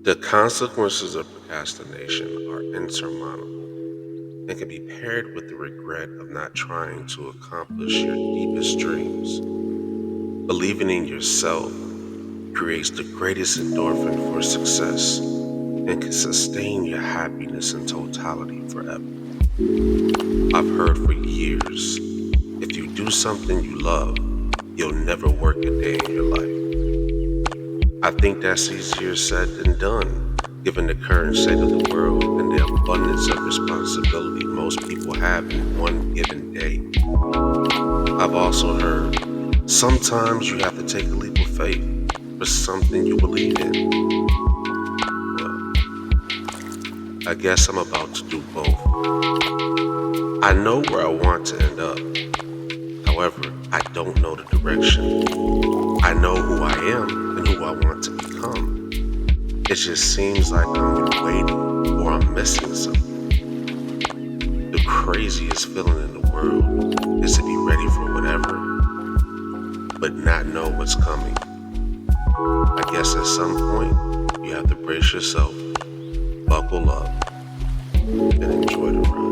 The consequences of procrastination are insurmountable and can be paired with the regret of not trying to accomplish your deepest dreams. Believing in yourself creates the greatest endorphin for success and can sustain your happiness in totality forever. I've heard for years, if you do something you love, you'll never work a day in your life. I think that's easier said than done, given the current state of the world and the abundance of responsibility most people have in one given day. I've also heard sometimes you have to take a leap of faith for something you believe in. Well, I guess I'm about to do both. I know where I want to end up. However, I don't know the direction. I know who I am and who I want to become. It just seems like I'm waiting or I'm missing something. The craziest feeling in the world is to be ready for whatever, but not know what's coming. I guess at some point, you have to brace yourself, buckle up, and enjoy the ride.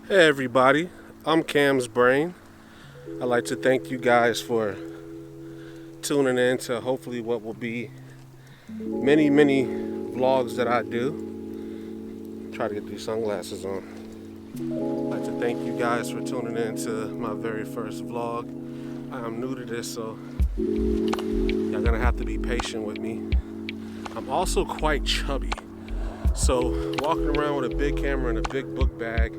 Hey everybody, I'm Cam's Brain. I'd like to thank you guys for tuning in to hopefully what will be many vlogs that I do. Try to get these sunglasses on. I'd like to thank you guys for tuning in to my very first vlog. I'm new to this, so y'all gonna have to be patient with me. I'm also quite chubby, so walking around with a big camera and a big book bag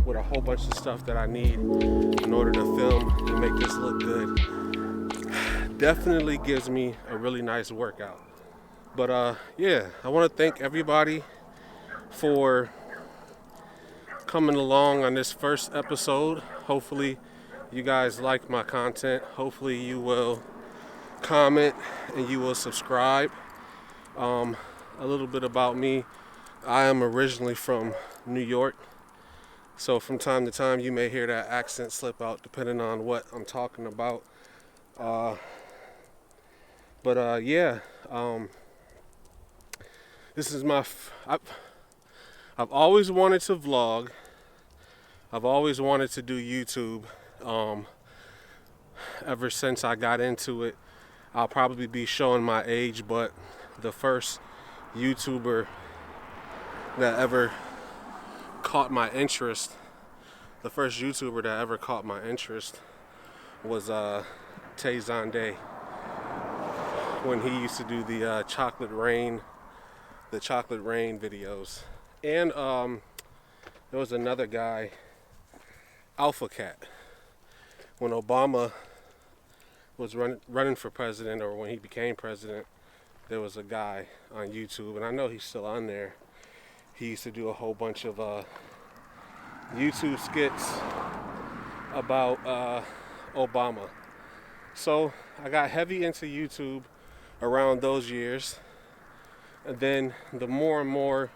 with a whole bunch of stuff that I need in order to film and make this look good definitely gives me a really nice workout. But yeah, I want to thank everybody for coming along on this first episode. Hopefully you guys like my content. Hopefully you will comment and you will subscribe. A little bit about me. I am originally from New York, so from time to time you may hear that accent slip out depending on what I'm talking about. Yeah, this is I've always wanted to vlog. I've always wanted to do YouTube. Ever since I got into it, I'll probably be showing my age, but the first YouTuber that ever caught my interest, was Tay Zonday, when he used to do the chocolate rain videos. And there was another guy, Alpha Cat, when Obama was running for president, or when he became president. There was a guy on YouTube, and I know he's still on there. He used to do a whole bunch of YouTube skits about Obama. So I got heavy into YouTube around those years, and then the more and more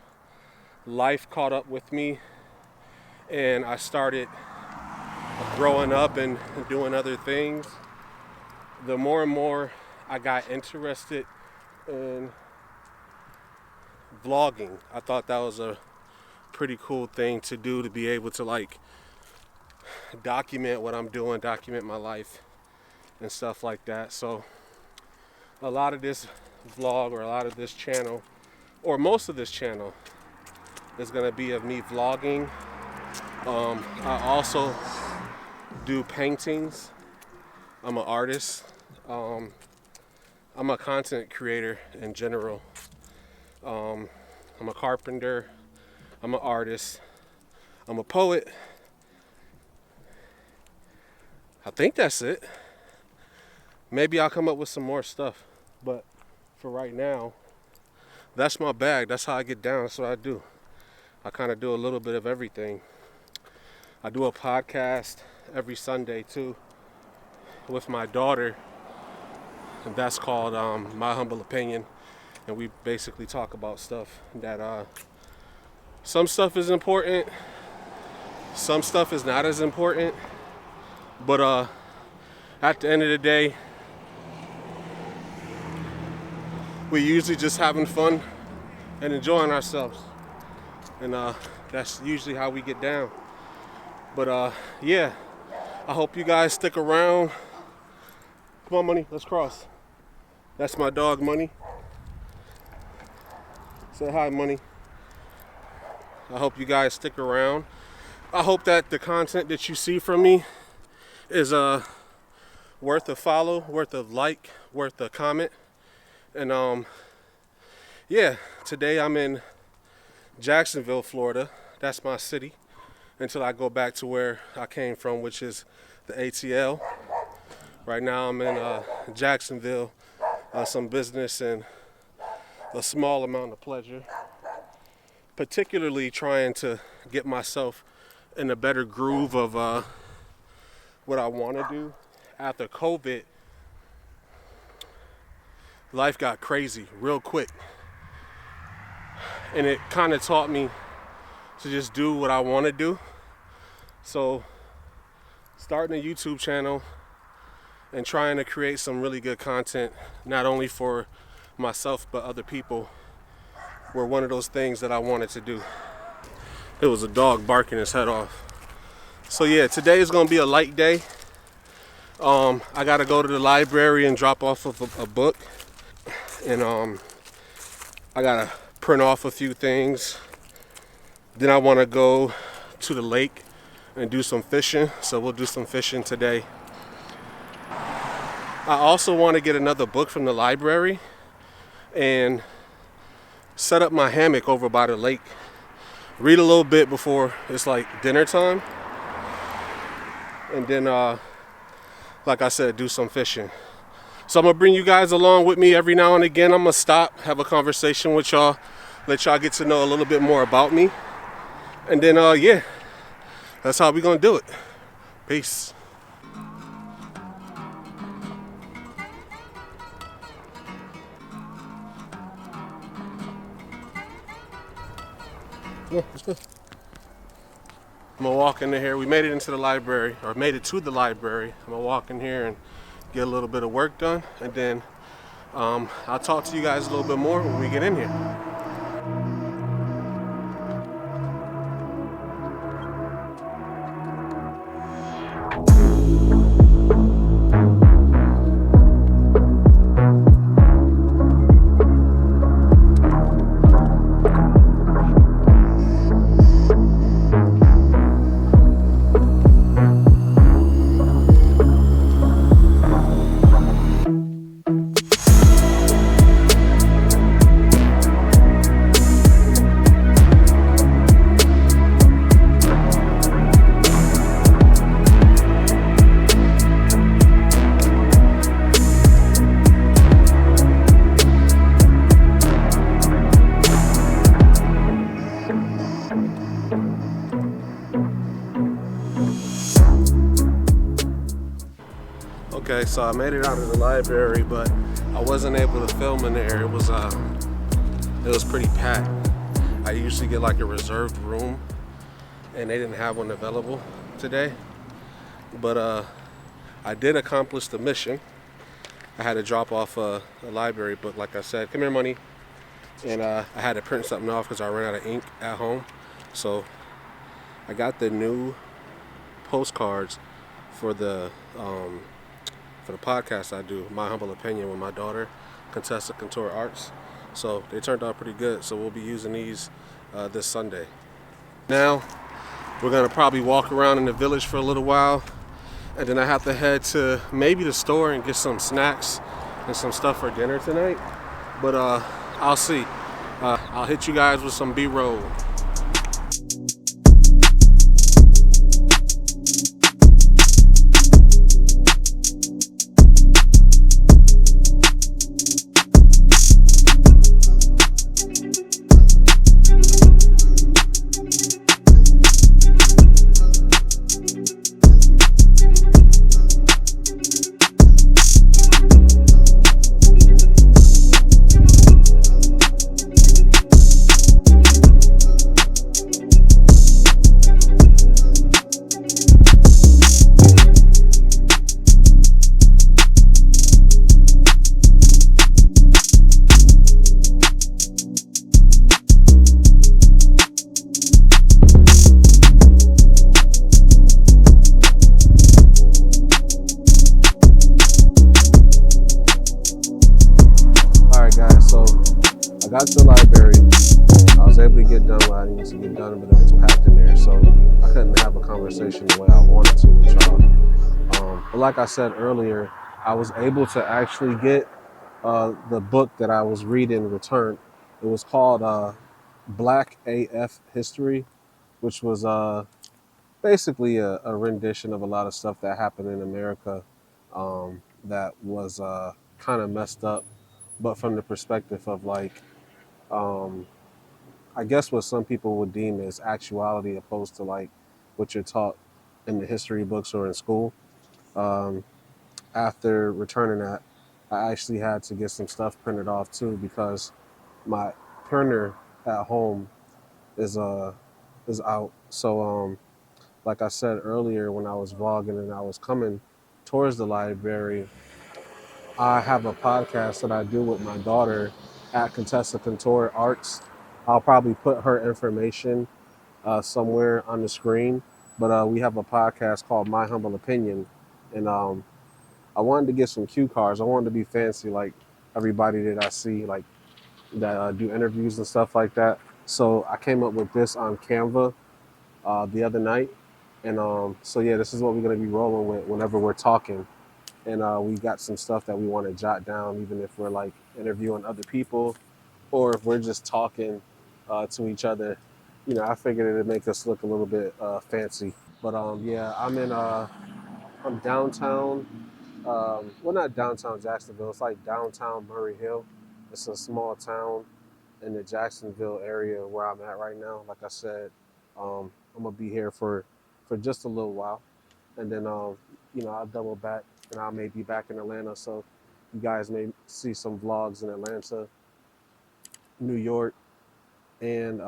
life caught up with me, and I started growing up and doing other things, the more and more I got interested in vlogging. I thought that was a pretty cool thing to do, to be able to like document what I'm doing, document my life and stuff like that. So a lot of this vlog, or a lot of this channel, or most of this channel, is going to be of me vlogging. I also do paintings. I'm an artist. I'm a content creator in general. I'm a carpenter. I'm an artist. I'm a poet. I think that's it. Maybe I'll come up with some more stuff. But for right now, that's my bag. That's how I get down. That's what I do. I kind of do a little bit of everything. I do a podcast every Sunday too with my daughter. And that's called My Humble Opinion. And we basically talk about stuff that some stuff is important, some stuff is not as important. But at the end of the day, we're usually just having fun and enjoying ourselves. And that's usually how we get down. But yeah, I hope you guys stick around. Come on, Money, let's cross. That's my dog, Money. Say hi, Money. I hope you guys stick around. I hope that the content that you see from me is worth a follow, worth a like, worth a comment. And yeah, today I'm in Jacksonville, Florida. That's my city until I go back to where I came from, which is the ATL. Right now I'm in Jacksonville, some business and a small amount of pleasure. Particularly trying to get myself in a better groove of what I want to do. After COVID, life got crazy real quick. And it kind of taught me to just do what I want to do. So starting a YouTube channel and trying to create some really good content, not only for myself but other people, were one of those things that I wanted to do. It was a dog barking his head off. So yeah, today is gonna be a light day. I gotta go to the library and drop off a book, and I gotta print off a few things. Then I wanna go to the lake and do some fishing, so we'll do some fishing today. I also want to get another book from the library and set up my hammock over by the lake, read a little bit before it's like dinner time, and then like I said, do some fishing. So I'm gonna bring you guys along with me every now and again. I'm gonna stop, have a conversation with y'all, let y'all get to know a little bit more about me, and then yeah, that's how we gonna do it. Peace. Yeah, let's go. I'm gonna walk into here. We made it into the library, or made it to the library. I'm gonna walk in here and get a little bit of work done, and then I'll talk to you guys a little bit more when we get in here. Okay, so I made it out of the library, but I wasn't able to film in there. It was pretty packed. I usually get like a reserved room, and they didn't have one available today. But I did accomplish the mission. I had to drop off a library book, like I said. Come here, Money. And I had to print something off because I ran out of ink at home. So I got the new postcards for the podcast I do, My Humble Opinion, with my daughter. Contessa Contour Arts. So they turned out pretty good. So we'll be using these this Sunday. Now we're gonna probably walk around in the village for a little while, and then I have to head to maybe the store and get some snacks and some stuff for dinner tonight. But I'll see. I'll hit you guys with some B-roll. All right, guys. So I got to the library. I was able to get done what I needed to get done, but it was packed in there, so I couldn't have a conversation the way I wanted to with y'all. But like I said earlier, I was able to actually get the book that I was reading returned. It was called Black AF History, which was basically a rendition of a lot of stuff that happened in America that was kind of messed up, but from the perspective of like, um, I guess what some people would deem as actuality opposed to like what you're taught in the history books or in school. Um, After returning that, I actually had to get some stuff printed off too because my printer at home is out. So like I said earlier when I was vlogging and I was coming towards the library, I have a podcast that I do with my daughter at Contessa Contour Arts. I'll probably put her information somewhere on the screen, but we have a podcast called My Humble Opinion, and I wanted to get some cue cards. I wanted to be fancy like everybody that I see, like that do interviews and stuff like that. So I came up with this on Canva the other night, and so yeah, this is what we're gonna be rolling with whenever we're talking. And we got some stuff that we want to jot down, even if we're like interviewing other people or if we're just talking to each other. You know, I figured it'd make us look a little bit fancy. But yeah, I'm downtown. Well, not downtown Jacksonville. It's like downtown Murray Hill. It's a small town in the Jacksonville area where I'm at right now. Like I said, I'm gonna be here for just a little while, and then you know, I'll double back, and I may be back in Atlanta. So you guys may see some vlogs in Atlanta, New York, and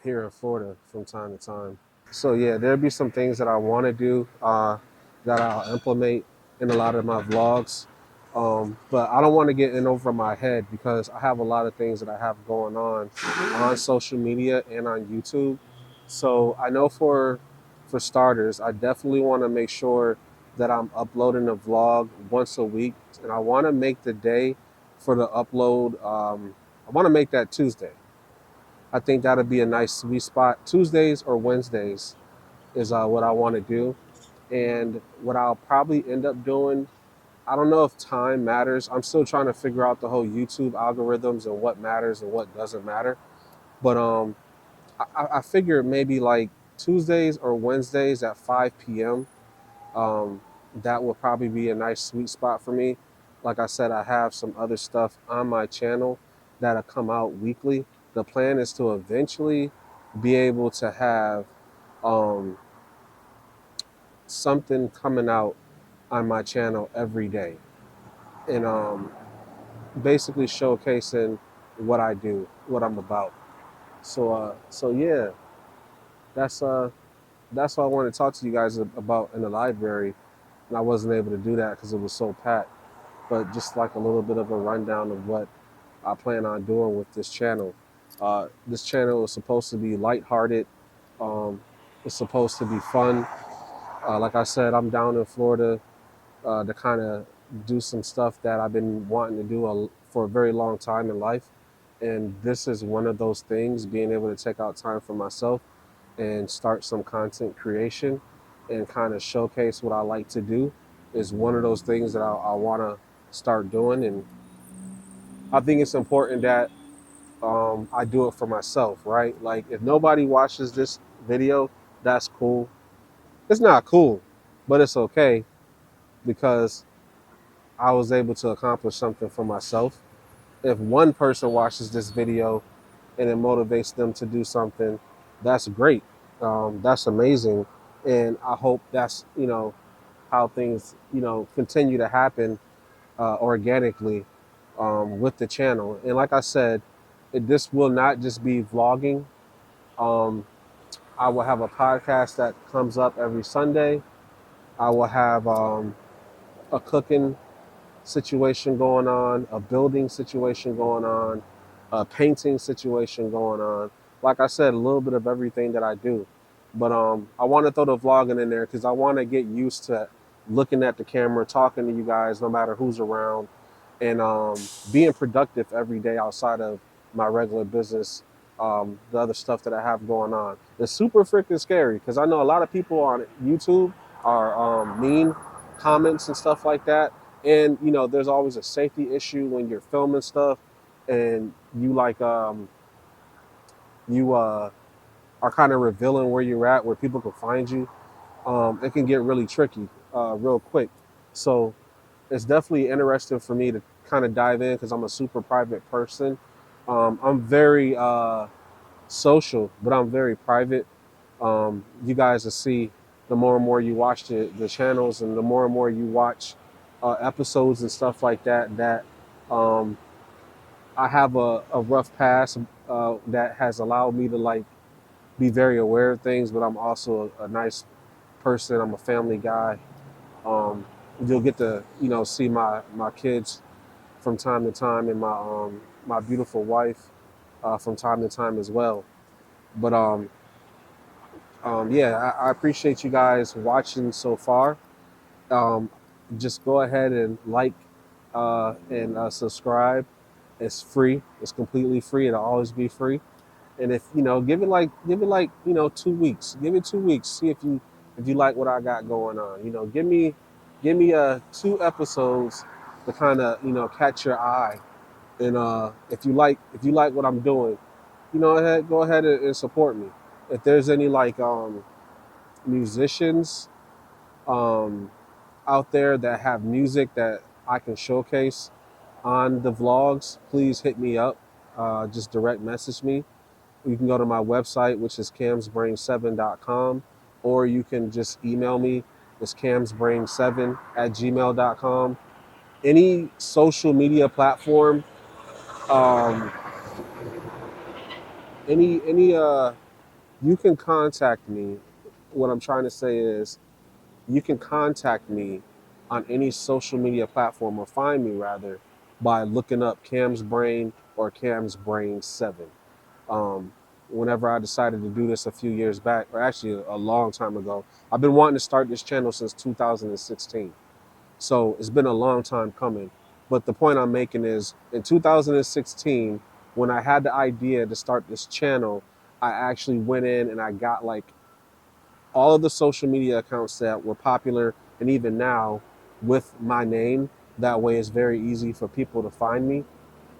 here in Florida from time to time. So yeah, there'll be some things that I want to do that I'll implement in a lot of my vlogs. But I don't want to get in over my head because I have a lot of things that I have going on social media and on YouTube. So I know for starters, I definitely want to make sure that I'm uploading a vlog once a week, and I want to make the day for the upload. I want to make that Tuesday. I think that'll be a nice sweet spot. Tuesdays or Wednesdays is what I want to do. And what I'll probably end up doing, I don't know if time matters. I'm still trying to figure out the whole YouTube algorithms and what matters and what doesn't matter. But I figure maybe like Tuesdays or Wednesdays at 5 p.m. Um, that will probably be a nice sweet spot for me. Like I said, I have some other stuff on my channel that'll come out weekly. The plan is to eventually be able to have um, something coming out on my channel every day, and basically showcasing what I do, what I'm about. So yeah, that's uh, that's what I wanted to talk to you guys about in the library, and I wasn't able to do that because it was so packed. But just like a little bit of a rundown of what I plan on doing with this channel. This channel is supposed to be lighthearted. It's supposed to be fun. Like I said, I'm down in Florida to kind of do some stuff that I've been wanting to do for a very long time in life. And this is one of those things, being able to take out time for myself and start some content creation and kind of showcase what I like to do is one of those things that I want to start doing. And I think it's important that I do it for myself, right? Like, if nobody watches this video, that's cool. It's not cool, but it's okay because I was able to accomplish something for myself. If one person watches this video and it motivates them to do something, that's great. That's amazing. And I hope that's, how things, continue to happen organically with the channel. And like I said, this will not just be vlogging. Um, I will have a podcast that comes up every Sunday. I will have a cooking situation going on, a building situation going on, a painting situation going on. Like I said, a little bit of everything that I do. But I want to throw the vlogging in there because I want to get used to looking at the camera, talking to you guys, no matter who's around, and being productive every day outside of my regular business. The other stuff that I have going on. It's super freaking scary because I know a lot of people on YouTube are mean comments and stuff like that. And there's always a safety issue when you're filming stuff, and you are kind of revealing where you're at, where people can find you. It can get really tricky real quick. So it's definitely interesting for me to kind of dive in because I'm a super private person. I'm very social, but I'm very private. You guys will see the more and more you watch the channels and the more and more you watch episodes and stuff like that, that um, I have a rough past that has allowed me to like be very aware of things, but I'm also a nice person. I'm a family guy. Um, you'll get to see my kids from time to time, and my beautiful wife from time to time as well. But yeah, I appreciate you guys watching so far. Um, just go ahead and like and subscribe. It's free. It's completely free. It'll always be free. And if give it like 2 weeks. Give it 2 weeks. See if you like what I got going on. Give me 2 episodes to kind of catch your eye. And if you like what I'm doing, go ahead and support me. If there's any like musicians um, out there that have music that I can showcase on the vlogs, please hit me up. Just direct message me. You can go to my website, which is camsbrain7.com, or you can just email me. It's camsbrain7@gmail.com. Any social media platform, um, any you can contact me. What I'm trying to say is you can contact me on any social media platform, or find me rather, by looking up Cam's Brain or Cam's Brain 7. Um, Whenever I decided to do this a few years back, or actually a long time ago, I've been wanting to start this channel since 2016. So it's been a long time coming. But the point I'm making is in 2016, when I had the idea to start this channel, I actually went in and I got like all of the social media accounts that were popular, and even now with my name. That way it's very easy for people to find me.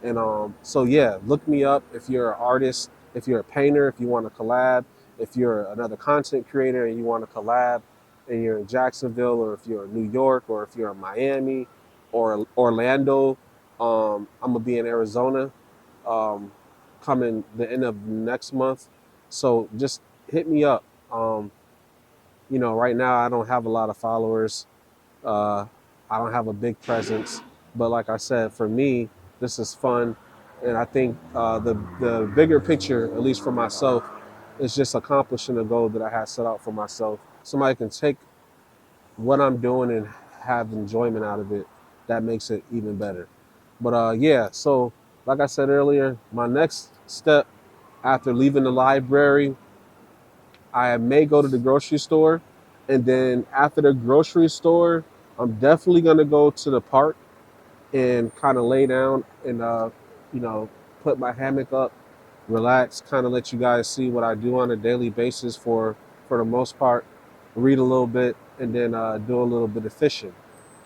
And so yeah, look me up if you're an artist, if you're a painter, if you want to collab, if you're another content creator and you want to collab, and you're in Jacksonville, or if you're in New York, or if you're in Miami or Orlando. I'm gonna be in Arizona um, coming the end of next month. So just hit me up. Right now I don't have a lot of followers. Uh, I don't have a big presence, but like I said, for me, this is fun, and I think the bigger picture, at least for myself, is just accomplishing a goal that I had set out for myself. Somebody can take what I'm doing and have enjoyment out of it. That makes it even better. But yeah, so like I said earlier, my next step after leaving the library, I may go to the grocery store, and then after the grocery store, I'm definitely gonna go to the park and kind of lay down and you know, put my hammock up, relax, kind of let you guys see what I do on a daily basis for the most part. Read a little bit and then do a little bit of fishing.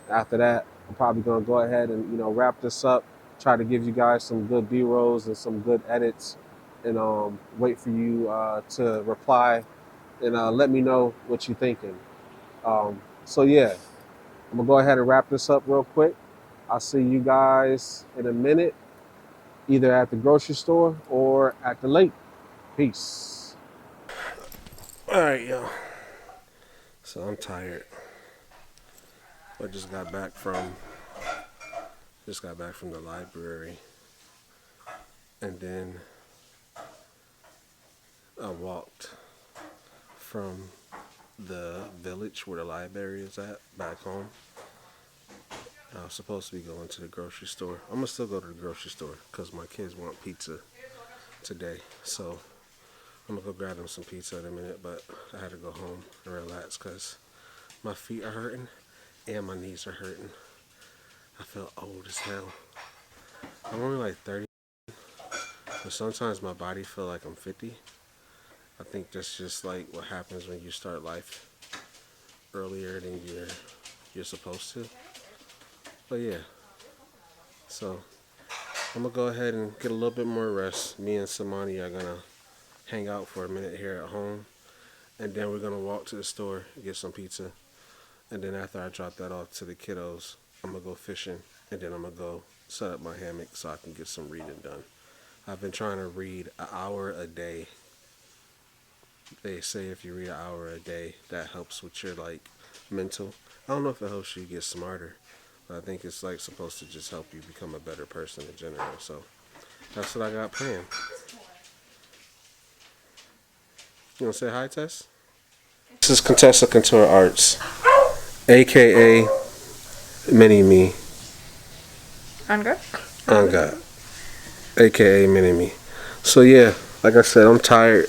After that, I'm probably gonna go ahead and wrap this up. Try to give you guys some good B-rolls and some good edits, and wait for you to reply and let me know what you're thinking. So yeah, I'm gonna go ahead and wrap this up real quick. I'll see you guys in a minute, either at the grocery store or at the lake. Peace. All right, yo. So I'm tired. I just got back from the library, and then I walked from the village where the library is at back home. I was supposed to be going to the grocery store. I'm gonna still go to the grocery store because my kids want pizza today. So I'm gonna go grab them some pizza in a minute, but I had to go home and relax because my feet are hurting and my knees are hurting. I feel old as hell. I'm only like 30, but sometimes my body feel like I'm 50. I think that's just like what happens when you start life earlier than you're supposed to. But yeah, so I'm gonna go ahead and get a little bit more rest. Me and Samani are gonna hang out for a minute here at home, and then we're gonna walk to the store, get some pizza, and then after I drop that off to the kiddos, I'm gonna go fishing, and then I'm gonna go set up my hammock so I can get some reading done. I've been trying to read an hour a day. They say if you read an hour a day, that helps with your like mental. I don't know if it helps you get smarter, but I think it's like supposed to just help you become a better person in general. So that's what I got planned. You wanna say hi, Tess? This is Contessa Couture Arts, aka Mini Me. On good? On God, aka Mini Me. So yeah, like I said, I'm tired.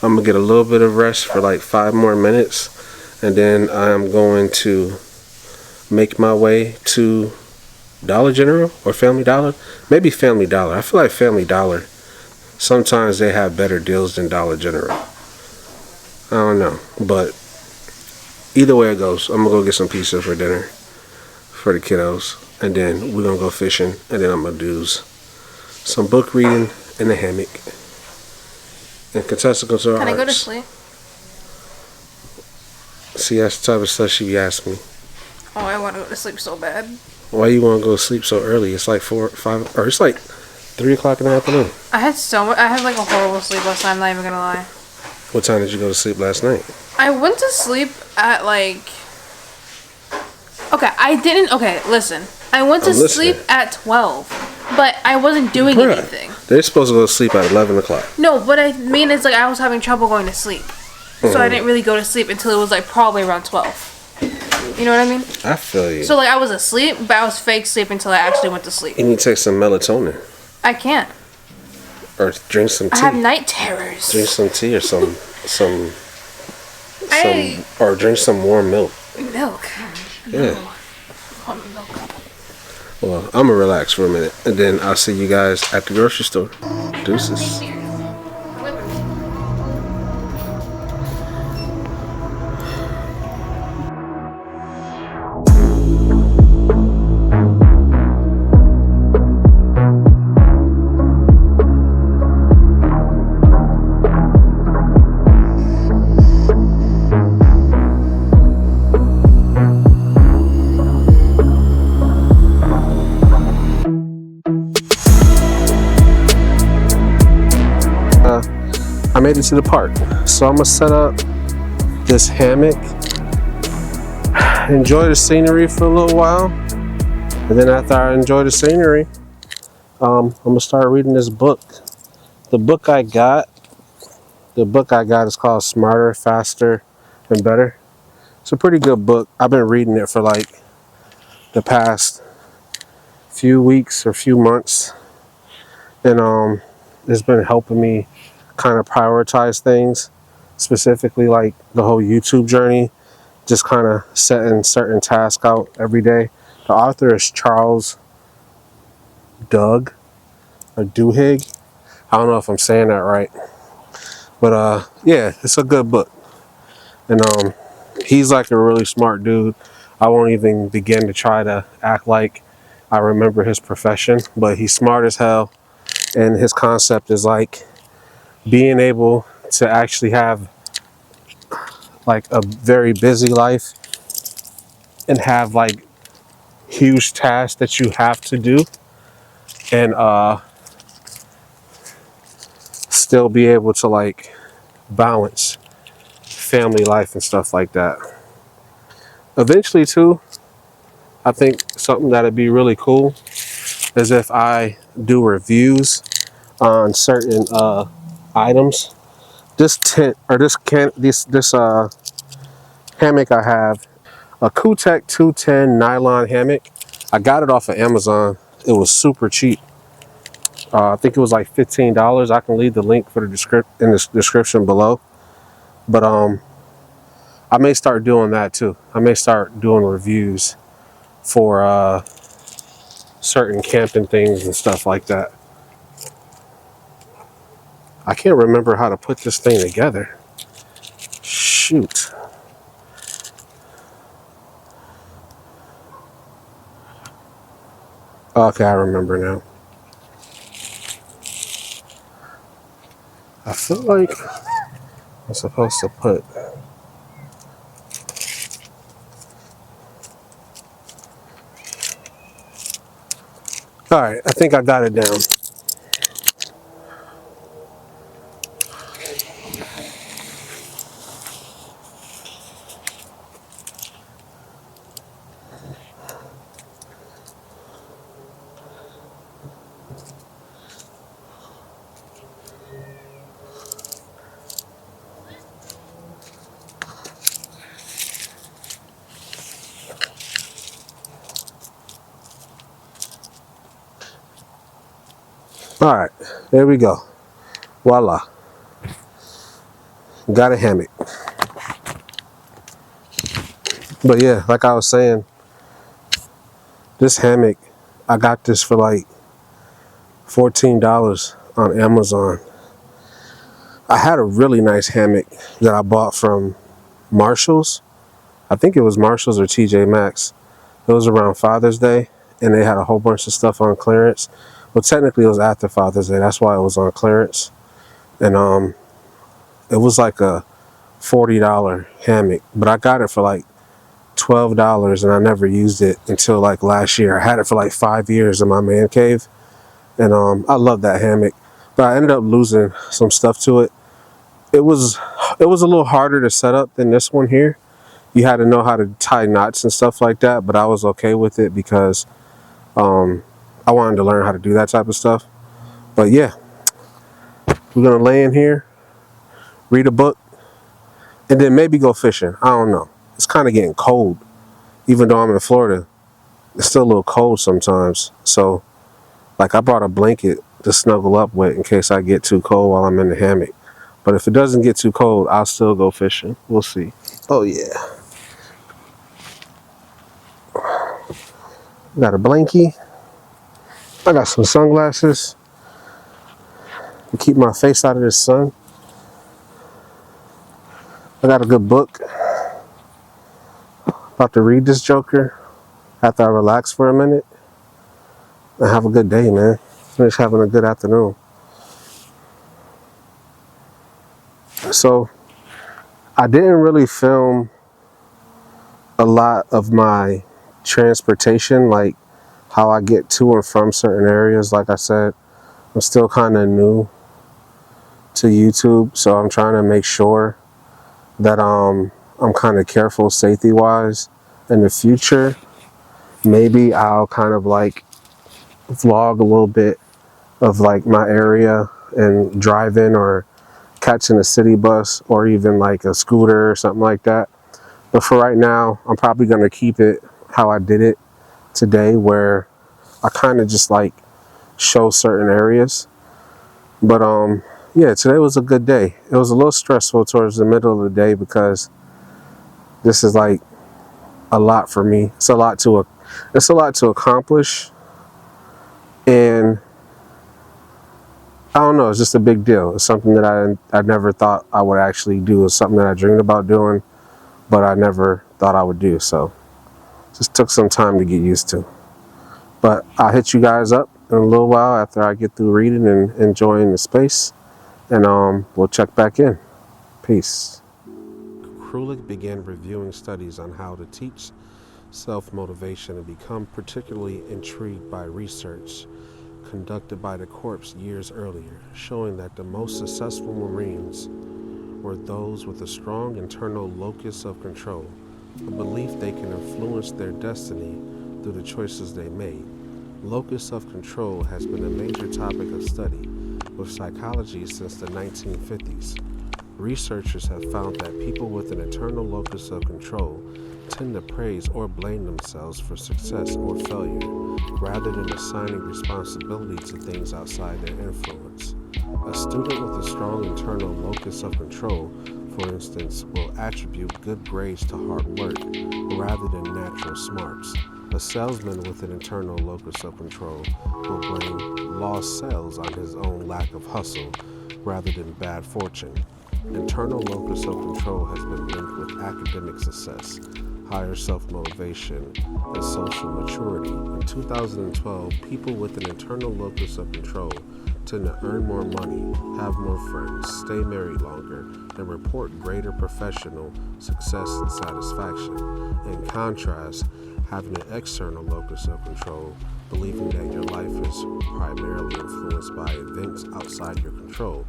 I'm gonna get a little bit of rest for like 5 more minutes, and then I'm going to make my way to Dollar General or Family Dollar. Maybe Family Dollar. I feel like Family Dollar, sometimes they have better deals than Dollar General. I don't know, but either way it goes, I'm gonna go get some pizza for dinner for the kiddos, and then we're gonna go fishing, and then I'm gonna do some book reading in the hammock. And Contessa goes to her Can I go to arts. sleep? See, that's the type of stuff she asked me. Oh, I want to go to sleep so bad. Why you want to go to sleep so early? It's like 4, 5, or it's like 3 o'clock in the afternoon. I had like a horrible sleep last night, I'm not even gonna lie. What time did you go to sleep last night? I went to sleep at like... Okay, listen. I went to I'm listening. sleep at 12, but I wasn't doing Bruh, anything. they're supposed to go to sleep at 11 o'clock. No, but I mean, it's like I was having trouble going to sleep. So I didn't really go to sleep until it was like probably around 12. You know what I mean? I feel you. So like I was asleep, but I was fake sleep until I actually went to sleep. You need to take some melatonin. I can't. Or drink some tea. I have night terrors. Drink some tea or or drink some warm milk. Milk. Yeah. No. I want milk. Well, I'm gonna relax for a minute, and then I'll see you guys at the grocery store. Deuces. I made it to the park, so I'm gonna set up this hammock, enjoy the scenery for a little while, and then after I enjoy the scenery, I'm gonna start reading this book. The book I got is called Smarter, Faster, and Better. It's a pretty good book. I've been reading it for like the past few weeks or few months, and it's been helping me kind of prioritize things, specifically like the whole YouTube journey just kind of setting certain tasks out every day. The author is Charles Doug or Duhigg. I don't know if I'm saying that right, but yeah, it's a good book, and he's like a really smart dude. I won't even begin to try to act like I remember his profession, but he's smart as hell, and his concept is like being able to actually have like a very busy life and have like huge tasks that you have to do, and still be able to like balance family life and stuff like that. Eventually too, I think something that'd be really cool is if I do reviews on certain items. This tent or this hammock I have, a Kutek 210 nylon hammock. I got it off of Amazon. It was super cheap. I think it was like $15. I can leave the link for the in the description below. But I may start doing that too. I may start doing reviews for certain camping things and stuff like that. I can't remember how to put this thing together. Shoot. Okay, I remember now. I feel like I'm supposed to put. All right, I think I got it down. All right, there we go. Voila. Got a hammock. But yeah, like I was saying, this hammock, I got this for like $14 on Amazon. I had a really nice hammock that I bought from Marshall's. I think it was Marshall's or TJ Maxx. It was around Father's Day, and they had a whole bunch of stuff on clearance. Well, technically it was after Father's Day. That's why it was on clearance. And it was like a $40 hammock, but I got it for like $12, and I never used it until like last year. I had it for like 5 years in my man cave, and I love that hammock. But I ended up losing some stuff to it. It was a little harder to set up than this one here. You had to know how to tie knots and stuff like that, but I was okay with it because I wanted to learn how to do that type of stuff. But yeah, we're gonna lay in here, read a book, and then maybe go fishing. I don't know. It's kind of getting cold. Even though I'm in Florida, it's still a little cold sometimes. So, like, I brought a blanket to snuggle up with in case I get too cold while I'm in the hammock. But if it doesn't get too cold, I'll still go fishing. We'll see. Oh, yeah. Got a blankie. I got some sunglasses to keep my face out of the sun. I got a good book. About to read this joker after I relax for a minute. And have a good day, man. Finish having a good afternoon. So, I didn't really film a lot of my transportation, like how I get to and from certain areas. Like I said, I'm still kind of new to YouTube, so I'm trying to make sure that I'm kind of careful safety wise. In the future, maybe I'll kind of like vlog a little bit of like my area and driving or catching a city bus or even like a scooter or something like that. But for right now, I'm probably going to keep it how I did it today, where I kind of just like show certain areas. But yeah, today was a good day. It was a little stressful towards the middle of the day because this is like a lot for me. It's a lot to accomplish, and I don't know. It's just a big deal. It's something that I never thought I would actually do. It's something that I dreamed about doing, but I never thought I would do. So just took some time to get used to. But I'll hit you guys up in a little while after I get through reading and enjoying the space, and we'll check back in. Peace. Krulik began reviewing studies on how to teach self-motivation and become particularly intrigued by research conducted by the Corps years earlier, showing that the most successful Marines were those with a strong internal locus of control, a belief they can influence their destiny through the choices they made. Locus of control has been a major topic of study with psychology since the 1950s. Researchers have found that people with an internal locus of control tend to praise or blame themselves for success or failure, rather than assigning responsibility to things outside their influence. A student with a strong internal locus of control, for instance, will attribute good grades to hard work rather than natural smarts. A salesman with an internal locus of control will blame lost sales on his own lack of hustle rather than bad fortune. Internal locus of control has been linked with academic success, higher self-motivation, and social maturity. In 2012, people with an internal locus of control tend to earn more money, have more friends, stay married longer, and report greater professional success and satisfaction. In contrast, having an external locus of control, believing that your life is primarily influenced by events outside your control,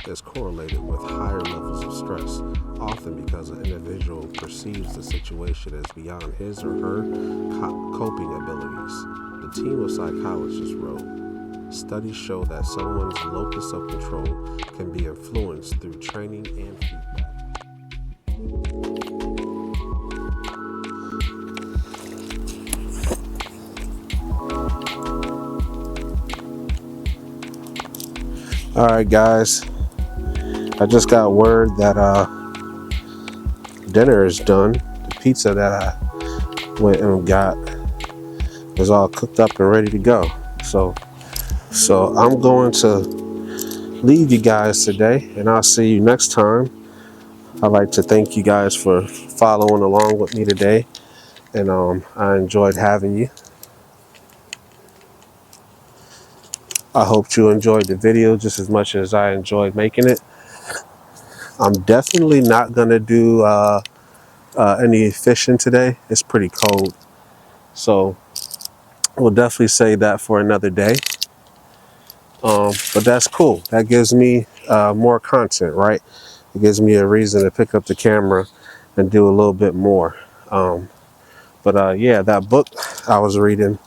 is correlated with higher levels of stress, often because an individual perceives the situation as beyond his or her coping abilities. The team of psychologists wrote, studies show that someone's locus of control can be influenced through training and feedback. All right, guys. I just got word that dinner is done. The pizza that I went and got is all cooked up and ready to go. So I'm going to leave you guys today, and I'll see you next time. I'd like to thank you guys for following along with me today, and I enjoyed having you. I hope you enjoyed the video just as much as I enjoyed making it. I'm definitely not going to do any fishing today. It's pretty cold. So we'll definitely save that for another day. But that's cool. That gives me more content, right? It gives me a reason to pick up the camera and do a little bit more. Yeah, that book I was reading,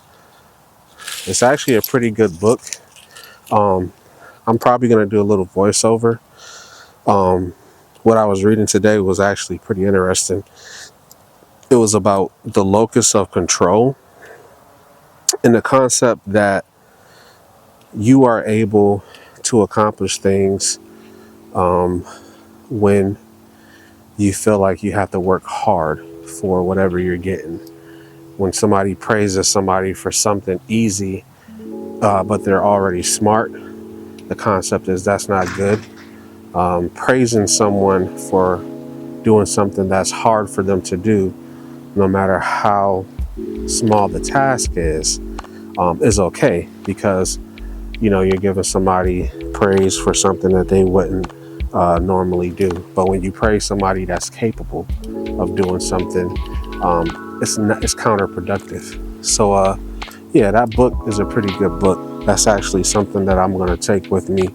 it's actually a pretty good book. I'm probably going to do a little voiceover. What I was reading today was actually pretty interesting. It was about the locus of control and the concept that you are able to accomplish things when you feel like you have to work hard for whatever you're getting. When somebody praises somebody for something easy, but they're already smart, the concept is that's not good. Praising someone for doing something that's hard for them to do, no matter how small the task is okay, because you're giving somebody praise for something that they wouldn't normally do. But when you praise somebody that's capable of doing something, it's counterproductive. So yeah, that book is a pretty good book. That's actually something that I'm going to take with me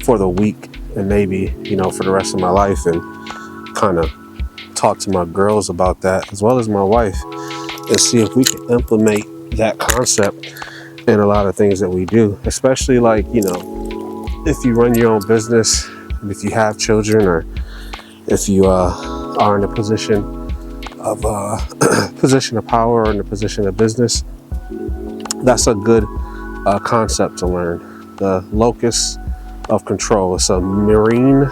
for the week, and maybe for the rest of my life, and kind of talk to my girls about that, as well as my wife, and see if we can implement that concept in a lot of things that we do, especially like if you run your own business, if you have children, or if you are in a position of power or in a position of business. That's a good concept to learn. The locus of control. It's a marine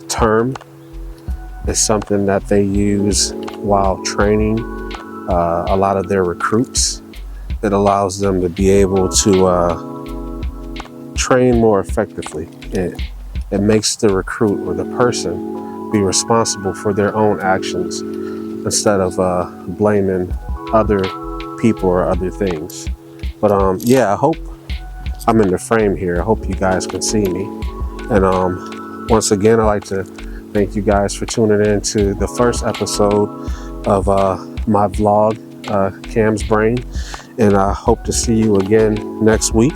term, It's something that they use while training a lot of their recruits. It allows them to be able to train more effectively. It makes the recruit or the person be responsible for their own actions instead of blaming other people or other things. But yeah, I hope I'm in the frame here. I hope you guys can see me. And once again, I'd like to thank you guys for tuning in to the first episode of my vlog, Cam's Brain. And I hope to see you again next week.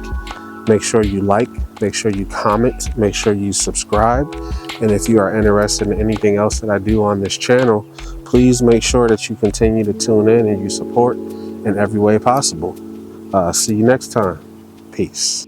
Make sure you like, make sure you comment, make sure you subscribe. And if you are interested in anything else that I do on this channel, please make sure that you continue to tune in and you support in every way possible. See you next time. Peace.